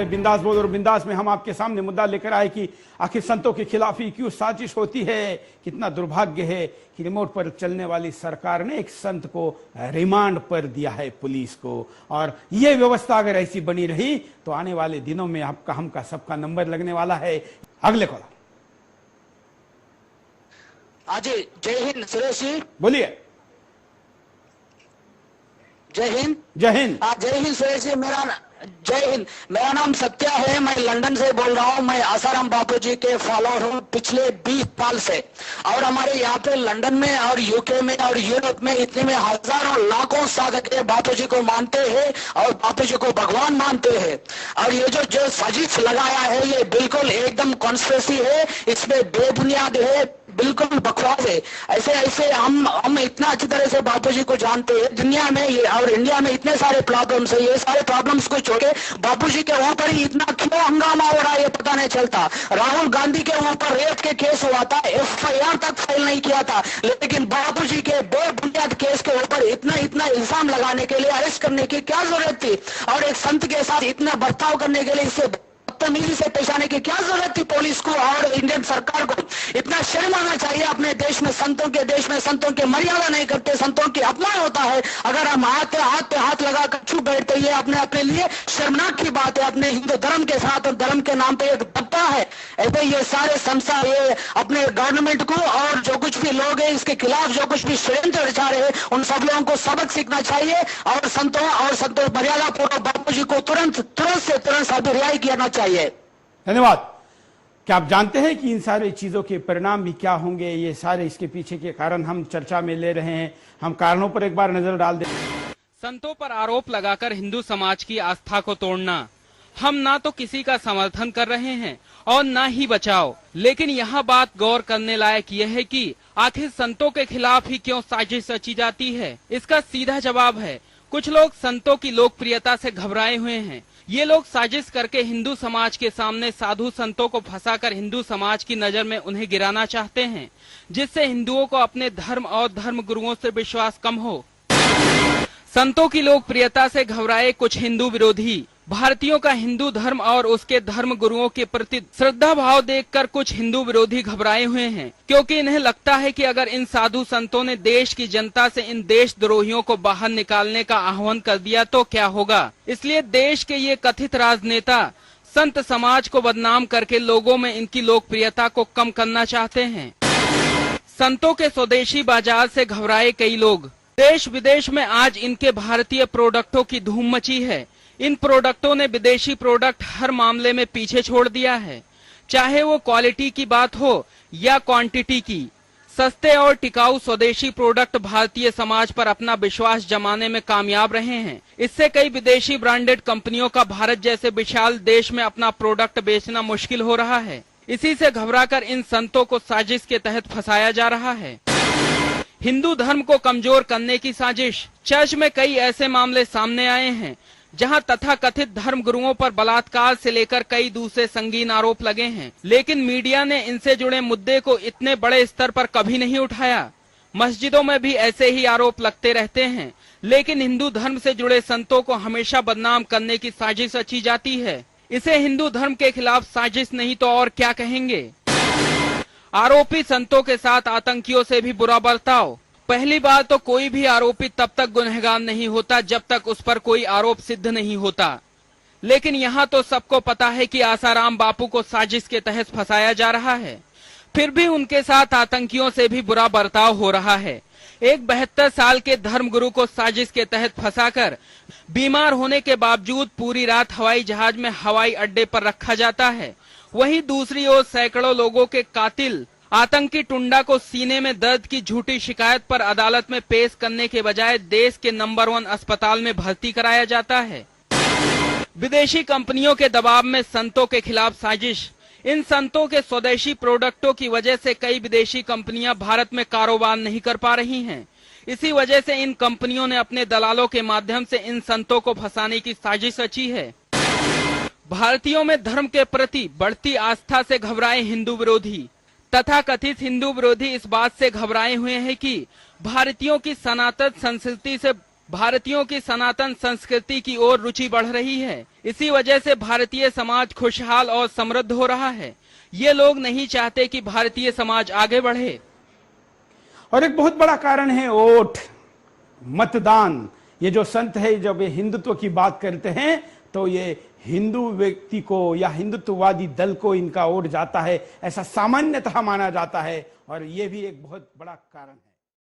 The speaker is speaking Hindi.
रहे बिंदास बोल और बिंदास में हम आपके सामने मुद्दा लेकर आए कि आखिर संतों के खिलाफ ही क्यों साजिश होती है। कितना दुर्भाग्य है कि रिमोट पर चलने वाली सरकार ने एक संत को रिमांड पर दिया है पुलिस को, और यह व्यवस्था अगर ऐसी बनी रही तो आने वाले दिनों में आपका हमका सबका नंबर लगने वाला है। अगले कॉलर। अजय, जय हिंद सुरेश जी। बोलिए। जय हिंद। जय हिंद। जय हिंद सुरेश जी। जय हिंद। मेरा नाम सत्या है, मैं लंदन से बोल रहा हूँ। मैं आसाराम बापू जी के फॉलोअर हूँ पिछले 20 साल से, और हमारे यहाँ पे लंदन में और यूके में और यूरोप में इतने में हजारों लाखों साधक बापू जी को मानते हैं और बापू जी को भगवान मानते हैं। और ये जो साजिश लगाया है ये बिल्कुल एकदम कॉन्स्पिरेसी है, इसमें बेबुनियाद है, बिल्कुल बकवास है। ऐसे ऐसे हम इतना अच्छी तरह से बापू जी को जानते हैं। दुनिया में ये और इंडिया में इतने सारे प्रॉब्लम्स है, ये सारे प्रॉब्लम्स को छोड़े बापू जी के ऊपर ही इतना क्यों हंगामा हो रहा है ये पता नहीं चलता। राहुल गांधी के ऊपर रेप के केस हुआ था, FIR तक फाइल नहीं किया था, लेकिन बापू जी के बेबुनियाद केस के ऊपर इतना इल्जाम लगाने के लिए, अरेस्ट करने की क्या जरूरत थी, और एक संत के साथ इतना बर्ताव करने के लिए इससे बदतमीजी से पेश आने की क्या जरूरत थी पुलिस को और इंडियन सरकार को। इतना शर्म आना चाहिए अपने देश में, संतों के देश में संतों की मर्यादा नहीं करते, संतों की अपमान होता है। अगर हम हाथ पे हाथ लगाकर छुप बैठते, ये अपने लिए शर्मनाक की बात है। अपने हिंदू धर्म के साथ और धर्म के नाम पे एक दबता है। ऐसे ये सारे संस्था ये अपने गवर्नमेंट को और जो कुछ भी लोग हैं इसके खिलाफ जो कुछ भी षड्यंत्र रचा रहे हैं उन सब लोगों को सबक सीखना चाहिए, और संतों मर्यादा पूर्वक बापू जी को तुरंत से रिहाई करना चाहिए। धन्यवाद। क्या आप जानते हैं कि इन सारी चीजों के परिणाम भी क्या होंगे? ये सारे इसके पीछे के कारण हम चर्चा में ले रहे हैं। हम कारणों पर एक बार नजर डाल दें। संतों पर आरोप लगाकर हिंदू समाज की आस्था को तोड़ना, हम ना तो किसी का समर्थन कर रहे हैं और ना ही बचाव, लेकिन यहाँ बात गौर करने लायक यह है कि आखिर संतों के खिलाफ ही क्यों साजिश रची जाती है। इसका सीधा जवाब है, कुछ लोग संतों की लोकप्रियता से घबराए हुए हैं। ये लोग साजिश करके हिंदू समाज के सामने साधु संतों को फंसाकर हिंदू समाज की नजर में उन्हें गिराना चाहते हैं, जिससे हिंदुओं को अपने धर्म और धर्म गुरुओं से विश्वास कम हो। संतों की लोकप्रियता से घबराए कुछ हिंदू विरोधी भारतीयों का हिंदू धर्म और उसके धर्म गुरुओं के प्रति श्रद्धा भाव देखकर कुछ हिंदू विरोधी घबराए हुए हैं, क्योंकि इन्हें लगता है कि अगर इन साधु संतों ने देश की जनता से इन देशद्रोहियों को बाहर निकालने का आह्वान कर दिया तो क्या होगा। इसलिए देश के ये कथित राजनेता संत समाज को बदनाम करके लोगों में इनकी लोकप्रियता को कम करना चाहते हैं। संतों के स्वदेशी बाजार से घबराए कई लोग। देश विदेश में आज इनके भारतीय प्रोडक्टों की धूम मची है। इन प्रोडक्टों ने विदेशी प्रोडक्ट हर मामले में पीछे छोड़ दिया है, चाहे वो क्वालिटी की बात हो या क्वांटिटी की। सस्ते और टिकाऊ स्वदेशी प्रोडक्ट भारतीय समाज पर अपना विश्वास जमाने में कामयाब रहे हैं। इससे कई विदेशी ब्रांडेड कंपनियों का भारत जैसे विशाल देश में अपना प्रोडक्ट बेचना मुश्किल हो रहा है। इसी से घबराकर इन संतों को साजिश के तहत फंसाया जा रहा है। हिंदू धर्म को कमजोर करने की साजिश। चर्च में कई ऐसे मामले सामने आए हैं जहां तथाकथित धर्म गुरुओं पर बलात्कार से लेकर कई दूसरे संगीन आरोप लगे हैं, लेकिन मीडिया ने इनसे जुड़े मुद्दे को इतने बड़े स्तर पर कभी नहीं उठाया। मस्जिदों में भी ऐसे ही आरोप लगते रहते हैं, लेकिन हिंदू धर्म से जुड़े संतों को हमेशा बदनाम करने की साजिश रची जाती है। इसे हिंदू धर्म के खिलाफ साजिश नहीं तो और क्या कहेंगे। आरोपी संतों के साथ आतंकियों से भी बुरा बर्ताव। पहली बात तो कोई भी आरोपी तब तक गुनहगार नहीं होता जब तक उस पर कोई आरोप सिद्ध नहीं होता, लेकिन यहाँ तो सबको पता है कि आसाराम बापू को साजिश के तहत फंसाया जा रहा है, फिर भी उनके साथ आतंकियों से भी बुरा बर्ताव हो रहा है। एक 72 साल के धर्मगुरु को साजिश के तहत फंसाकर बीमार होने के बावजूद पूरी रात हवाई जहाज में हवाई अड्डे पर रखा जाता है। वहीं दूसरी ओर सैकड़ों लोगों के कातिल आतंकी टुंडा को सीने में दर्द की झूठी शिकायत पर अदालत में पेश करने के बजाय देश के नंबर 1 अस्पताल में भर्ती कराया जाता है। विदेशी कंपनियों के दबाव में संतों के खिलाफ साजिश। इन संतों के स्वदेशी प्रोडक्टों की वजह से कई विदेशी कंपनियां भारत में कारोबार नहीं कर पा रही हैं। इसी वजह से इन कंपनियों ने अपने दलालों के माध्यम से इन संतों को फंसाने की साजिश रची है। भारतीयों में धर्म के प्रति बढ़ती आस्था से घबराए हिंदू विरोधी। तथाकथित हिंदू विरोधी इस बात से घबराए हुए हैं कि भारतीयों की सनातन संस्कृति से भारतीयों की सनातन संस्कृति की ओर रुचि बढ़ रही है। इसी वजह से भारतीय समाज खुशहाल और समृद्ध हो रहा है। ये लोग नहीं चाहते कि भारतीय समाज आगे बढ़े। और एक बहुत बड़ा कारण है वोट, मतदान। ये जो संत है जब ये हिंदुत्व की बात करते हैं तो ये हिंदू व्यक्ति को या हिंदुत्ववादी दल को इनका वोट जाता है, ऐसा सामान्यतः माना जाता है। और ये भी एक बहुत बड़ा कारण है।